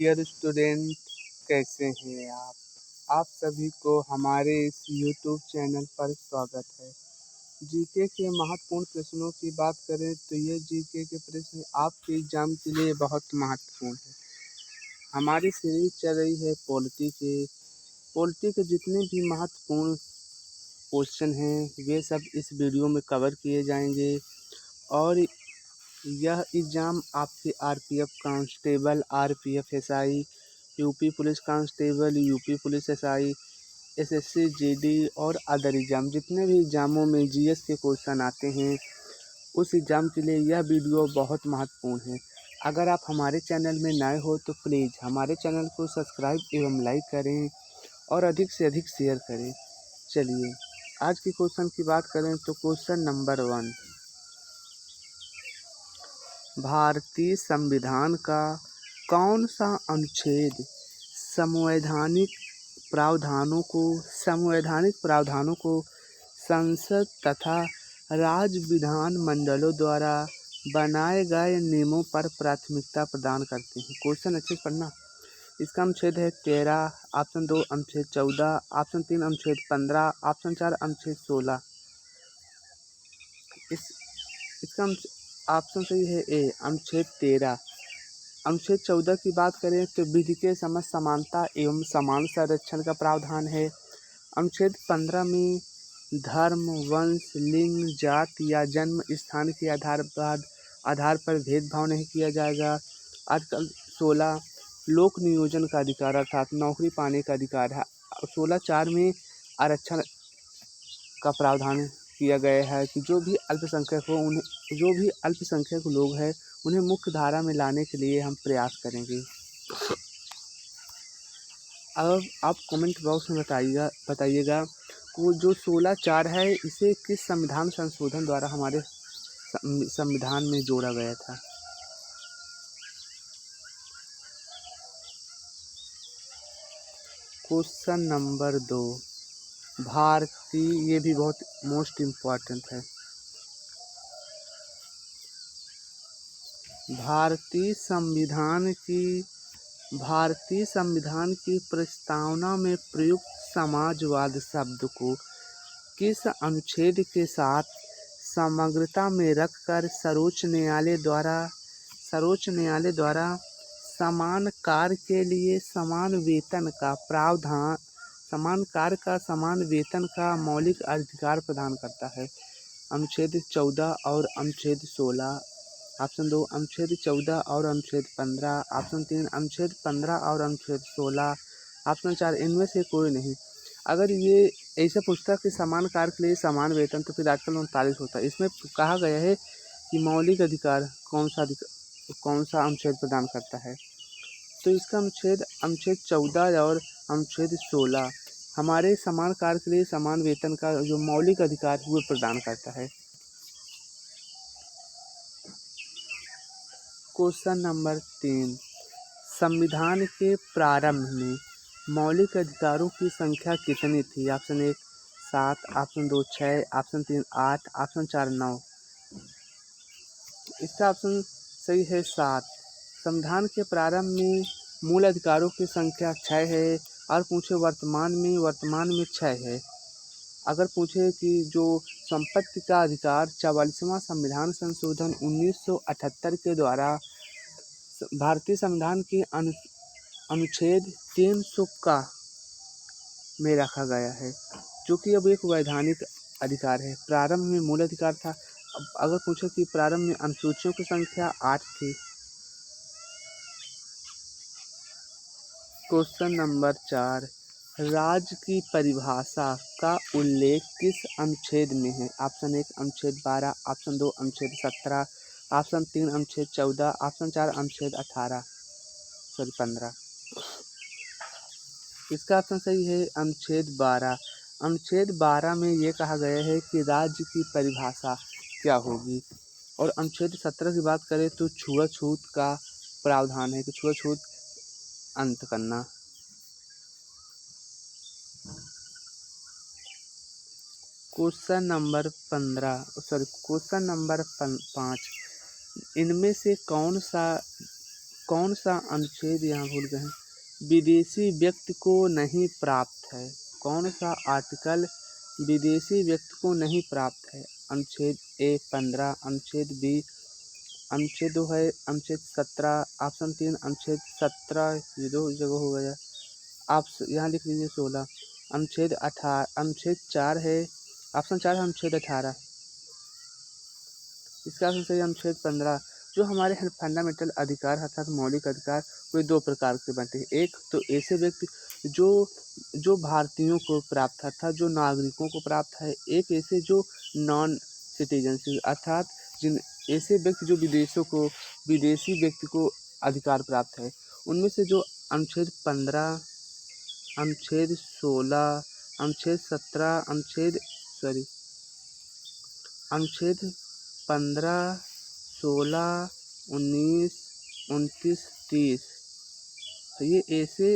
Dear student, कैसे हैं आप? आप सभी को हमारे इस यूट्यूब चैनल पर स्वागत है। जीके के महत्वपूर्ण प्रश्नों की बात करें तो ये जीके के प्रश्न आपके एग्जाम के लिए बहुत महत्वपूर्ण है। हमारी सीरीज चल रही है पॉलिटी के जितने भी महत्वपूर्ण क्वेश्चन हैं वे सब इस वीडियो में कवर किए जाएंगे। और यह एग्ज़ाम आपके RPF constable, RPF SI, UP police constable, UP police SI, SSC GD और अदर एग्ज़ाम जितने भी एग्ज़ामों में जीएस के क्वेश्चन आते हैं उस एग्ज़ाम के लिए यह वीडियो बहुत महत्वपूर्ण है। अगर आप हमारे चैनल में नए हो तो प्लीज़ हमारे चैनल को सब्सक्राइब एवं लाइक करें और अधिक से अधिक शेयर करें। चलिए आज के क्वेश्चन की बात करें तो क्वेश्चन नंबर 1, भारतीय संविधान का कौन सा अनुच्छेद संवैधानिक प्रावधानों को संसद तथा राज्य विधानमंडलों द्वारा बनाए गए नियमों पर प्राथमिकता प्रदान करते हैं? क्वेश्चन अच्छे से पढ़ना। इसका अनुच्छेद है 13, ऑप्शन 2 अनुच्छेद 14, ऑप्शन 3 अनुच्छेद 15, ऑप्शन 4 अनुच्छेद 16। इसका ऑप्शन सही है ए, अनुच्छेद 13। अनुच्छेद 14 की बात करें तो विधि के समझ समानता एवं समान संरक्षण का प्रावधान है। अनुच्छेद 15 में धर्म, वंश, लिंग, जाति या जन्म स्थान के आधार पर भेदभाव नहीं किया जाएगा। आर्टिकल 16 लोक नियोजन का अधिकार अर्थात नौकरी पाने का अधिकार है। 16(4) में आरक्षण का प्रावधान किया गया है कि जो भी अल्पसंख्यक लोग हैं उन्हें मुख्य धारा में लाने के लिए हम प्रयास करेंगे। अब आप कमेंट बॉक्स में बताइएगा वो जो 16(4) है इसे किस संविधान संशोधन द्वारा हमारे संविधान में जोड़ा गया था? क्वेश्चन नंबर 2, ये भी बहुत मोस्ट इम्पॉर्टेंट है। भारतीय संविधान की प्रस्तावना में प्रयुक्त समाजवाद शब्द को किस अनुच्छेद के साथ समग्रता में रखकर सर्वोच्च न्यायालय द्वारा समान कार्य के लिए समान वेतन का मौलिक अधिकार प्रदान करता है? अनुच्छेद 14 और अनुच्छेद 16, ऑप्शन 2 अनुच्छेद 14 और अनुच्छेद 15, ऑप्शन 3 अनुच्छेद 15 और अनुच्छेद 16, ऑप्शन 4 इनमें से कोई नहीं। अगर ये ऐसा पूछता कि समान कार्य के लिए समान वेतन तो फिर आर्टिकल 39 होता। इसमें कहा गया है कि मौलिक अधिकार कौन सा अनुच्छेद प्रदान करता है? तो इसका अनुच्छेद 14 और अनुच्छेद 16 हमारे समान कार्य के लिए समान वेतन का जो मौलिक अधिकार वो प्रदान करता है। क्वेश्चन नंबर 3, संविधान के प्रारंभ में मौलिक अधिकारों की संख्या कितनी थी? Option 1 7, option 2 6, option 3 8, option 4 9। इसका ऑप्शन सही है 7। संविधान के प्रारंभ में मूल अधिकारों की संख्या 6 है और पूछे वर्तमान में 6 है। अगर पूछे कि जो संपत्ति का अधिकार 44वां संविधान संशोधन 1978 के द्वारा भारतीय संविधान के अनुच्छेद 300 में रखा गया है, जो कि अब एक वैधानिक अधिकार है। प्रारंभ में मूल अधिकार था। अब अगर पूछे कि प्रारंभ में अनुसूचियों की संख्या 8 थी। क्वेश्चन नंबर 4, राज्य की परिभाषा का उल्लेख किस अनुच्छेद में है? ऑप्शन 1 अनुच्छेद 12, ऑप्शन 2 अनुच्छेद 17, ऑप्शन 3 अनुच्छेद 14, ऑप्शन 4 अनुच्छेद 15। इसका ऑप्शन सही है अनुच्छेद 12। अनुच्छेद 12 में ये कहा गया है कि राज्य की परिभाषा क्या होगी। और अनुच्छेद 17 की बात करें तो छुआछूत का प्रावधान है कि छुआछूत अंत करना। क्वेश्चन नंबर 5, इनमें से कौन सा कौन सा अनुच्छेद यहाँ भूल गए हैं, विदेशी व्यक्ति को नहीं प्राप्त है। कौन सा आर्टिकल विदेशी व्यक्ति को नहीं प्राप्त है? अनुच्छेद ए 15, अनुच्छेद बी, अनुच्छेद 2 है अनुच्छेद 17, ऑप्शन 3 अनुच्छेद 17, ये 2 जगह हो गया। आप यहाँ लिख लीजिए 16, अनुच्छेद 18, अनुच्छेद 4 है, ऑप्शन 4 है अनुच्छेद 18। इसका आंसर सही अनुच्छेद 15। जो हमारे फंडामेंटल अधिकार अर्थात मौलिक अधिकार वे दो प्रकार के बनते हैं। एक तो ऐसे व्यक्ति जो जो भारतीयों को प्राप्त है अर्थात जो नागरिकों को प्राप्त है, एक ऐसे जो नॉन सिटीजन अर्थात जिन ऐसे व्यक्ति जो विदेशी व्यक्ति को अधिकार प्राप्त है। उनमें से जो अनुच्छेद 15, अनुच्छेद 16, अनुच्छेद 17, अनुच्छेद 15, 16, 19, 29, 30 ये ऐसे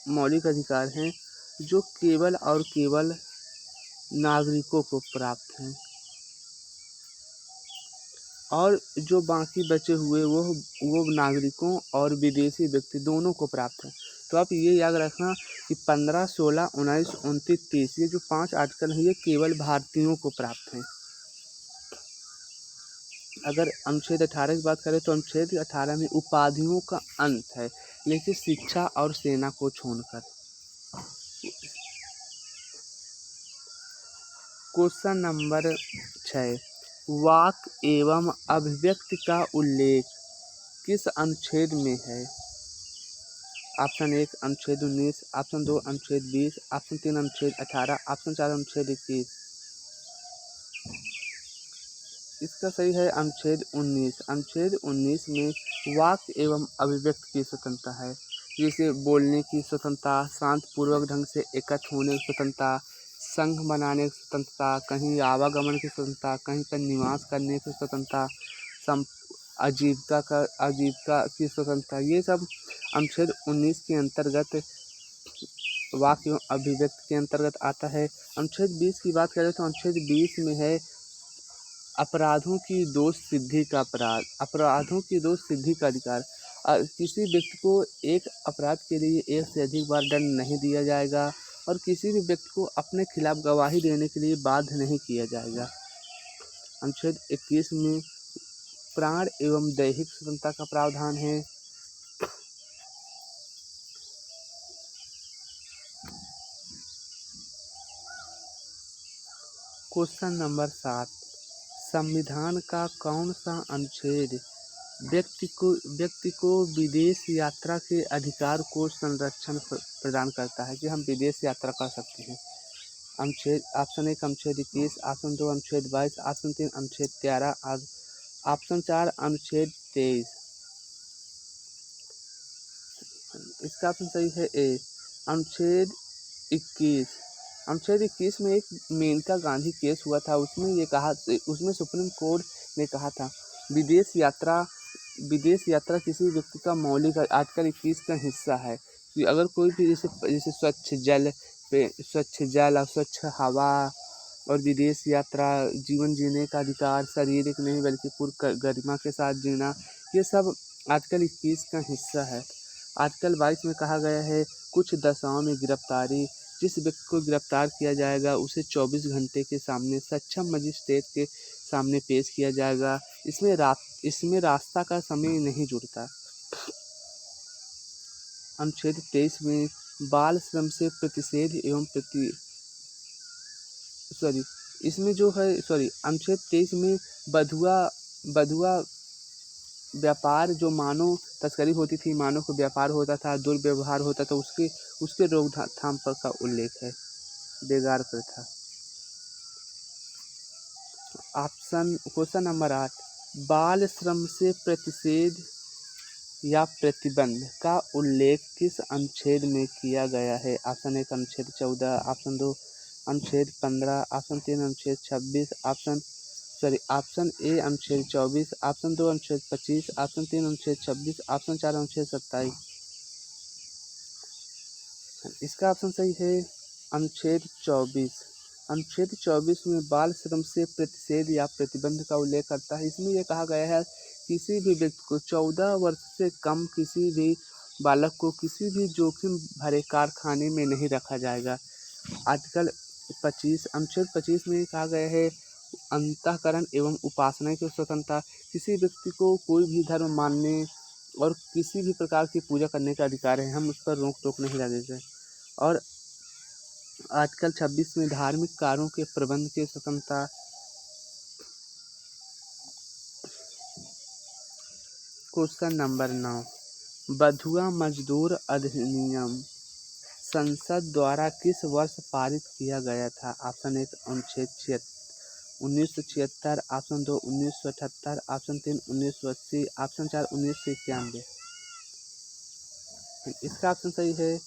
मौलिक अधिकार हैं जो केवल और केवल नागरिकों को प्राप्त हैं, और जो बाकी बचे हुए वो नागरिकों और विदेशी व्यक्ति दोनों को प्राप्त हैं। तो आप ये याद रखना कि 15, 16, 19, 29, 30 ये जो 5 आर्टिकल हैं ये केवल भारतीयों को प्राप्त हैं। अगर अनुच्छेद 18 की बात करें तो अनुच्छेद 18 में उपाधियों का अंत है, लेकिन शिक्षा और सेना को छोड़कर। क्वेश्चन नंबर 6, वाक एवं अभिव्यक्ति का उल्लेख किस अनुच्छेद में है? ऑप्शन 1 अनुच्छेद 19, ऑप्शन 2 अनुच्छेद 20, ऑप्शन 3 अनुच्छेद 18, ऑप्शन 4 अनुच्छेद 21। इसका सही है अनुच्छेद 19। अनुच्छेद 19 में वाक एवं अभिव्यक्ति की स्वतंत्रता है, जैसे बोलने की स्वतंत्रता, शांतिपूर्वक ढंग से एकत्र होने की स्वतंत्रता, संघ बनाने की स्वतंत्रता, कहीं आवागमन की स्वतंत्रता, कहीं पर निवास करने की स्वतंत्रता, आजीविका की स्वतंत्रता, ये सब अनुच्छेद 19 के अंतर्गत वाक एवं अभिव्यक्ति के अंतर्गत आता है। अनुच्छेद 20 की बात करें तो अनुच्छेद 20 में है अपराधों की दोष सिद्धि का अधिकार। किसी व्यक्ति को एक अपराध के लिए एक से अधिक बार दंड नहीं दिया जाएगा, और किसी भी व्यक्ति को अपने खिलाफ गवाही देने के लिए बाध्य नहीं किया जाएगा। अनुच्छेद 21 में प्राण एवं दैहिक स्वतंत्रता का प्रावधान है। क्वेश्चन नंबर 7, संविधान का कौन सा अनुच्छेद व्यक्ति को विदेश यात्रा के अधिकार को संरक्षण प्रदान करता है कि हम विदेश यात्रा कर सकते हैं? अनुच्छेद ऑप्शन 1 अनुच्छेद 21, ऑप्शन 2 अनुच्छेद 22, ऑप्शन 3 अनुच्छेद 13, ऑप्शन 4 अनुच्छेद 23। इसका ऑप्शन सही है ए अनुच्छेद 21। अनुच्छेद 21 में एक मेनका गांधी केस हुआ था, उसमें सुप्रीम कोर्ट ने कहा था विदेश यात्रा किसी व्यक्ति का मौलिक आर्टिकल 21 का हिस्सा है कि अगर कोई भी जैसे स्वच्छ जल और स्वच्छ हवा और विदेश यात्रा, जीवन जीने का अधिकार, शारीरिक नहीं बल्कि पूर्ण गरिमा के साथ जीना, ये सब आर्टिकल 21 का हिस्सा है। आर्टिकल 22 में कहा गया है कुछ दशाओं में गिरफ्तारी, जिस व्यक्ति को गिरफ्तार किया जाएगा उसे 24 घंटे के सामने सक्षम मजिस्ट्रेट के सामने पेश किया जाएगा। इसमें रास्ता का समय नहीं जुड़ता। अनुच्छेद 23 में बाल श्रम से प्रतिषेध एवं अनुच्छेद 23 में बधुआ व्यापार, जो मानव तस्करी होती थी, मानव को व्यापार होता था, दुर्व्यवहार होता था, उसके रोकथाम पर का उल्लेख है। बेगार प्रथा। क्वेश्चन नंबर 8, बाल श्रम से प्रतिषेध या प्रतिबंध का उल्लेख किस अनुच्छेद में किया गया है? ऑप्शन 1 अनुच्छेद 14, ऑप्शन 2 अनुच्छेद 15, ऑप्शन 3 अनुच्छेद 26, ऑप्शन ए अनुच्छेद 24, ऑप्शन 2 अनुच्छेद 25, ऑप्शन 3 अनुच्छेद 26, ऑप्शन 4 अनुच्छेद 27। इसका ऑप्शन सही है अनुच्छेद 24। अनुच्छेद 24 में बाल श्रम से प्रतिषेध या प्रतिबंध का उल्लेख करता है। इसमें यह कहा गया है किसी भी व्यक्ति को 14 वर्ष से कम किसी भी बालक को किसी भी जोखिम भरे कारखाने में नहीं रखा जाएगा। आर्टिकल 25 अनुच्छेद 25 में कहा गया है अंतःकरण एवं उपासना की स्वतंत्रता। किसी व्यक्ति को कोई भी धर्म मानने और किसी भी प्रकार की पूजा करने का अधिकार है, हम उस पर रोक टोक नहीं लगेगा। और आर्टिकल 26 में धार्मिक कार्यों के प्रबंध की स्वतंत्रता। क्वेश्चन नंबर 9, बंधुआ मजदूर अधिनियम संसद द्वारा किस वर्ष पारित किया गया था? ऑप्शन 1 अनुच्छेद 1976, ऑप्शन 2 1978, ऑप्शन 3 1980, ऑप्शन 4 1991। इसका ऑप्शन सही है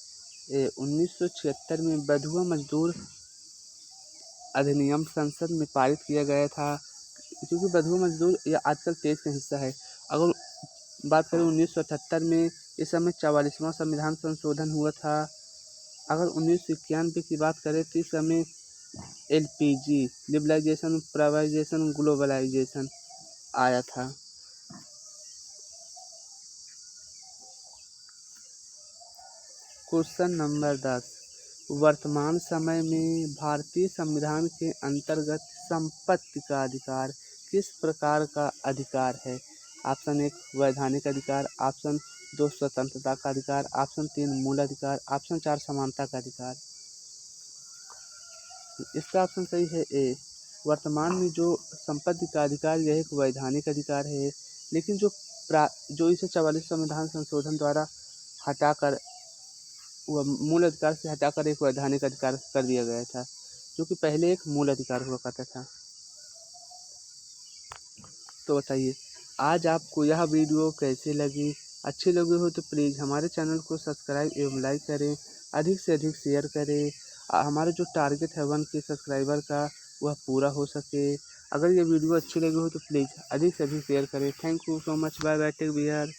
1976 में बंधुआ मजदूर अधिनियम संसद में पारित किया गया था, क्योंकि बंधुआ मजदूर यह आर्टिकल 23 का हिस्सा है। अगर बात करें 1978 में, इस समय 44वां संविधान संशोधन हुआ था। अगर 1991 की बात करें तो इस समय LPG लिबरलाइजेशन, प्राइवेटाइजेशन, ग्लोबलाइजेशन आया था। क्वेश्चन नंबर 10, वर्तमान समय में भारतीय संविधान के अंतर्गत संपत्ति का अधिकार किस प्रकार का अधिकार है? ऑप्शन 1 वैधानिक अधिकार, ऑप्शन 2 स्वतंत्रता का अधिकार, ऑप्शन 3 मूल अधिकार, ऑप्शन 4 समानता का अधिकार। इसका ऑप्शन सही है ए। वर्तमान में जो संपत्ति का अधिकार यह एक वैधानिक अधिकार है, लेकिन जो इसे 44 संविधान संशोधन द्वारा हटाकर वह मूल अधिकार से हटाकर एक वैधानिक अधिकार कर दिया गया था, जो कि पहले एक मूल अधिकार हुआ करता था। तो बताइए आज आपको यह वीडियो कैसे लगी? अच्छी लगी हो तो प्लीज़ हमारे चैनल को सब्सक्राइब एवं लाइक करें, अधिक से अधिक शेयर करें। हमारा जो टारगेट है 1K सब्सक्राइबर का वह पूरा हो सके। अगर ये वीडियो अच्छी लगी हो तो प्लीज़ अधिक से अधिक शेयर करें। Thank you so much. Bye bye, take care.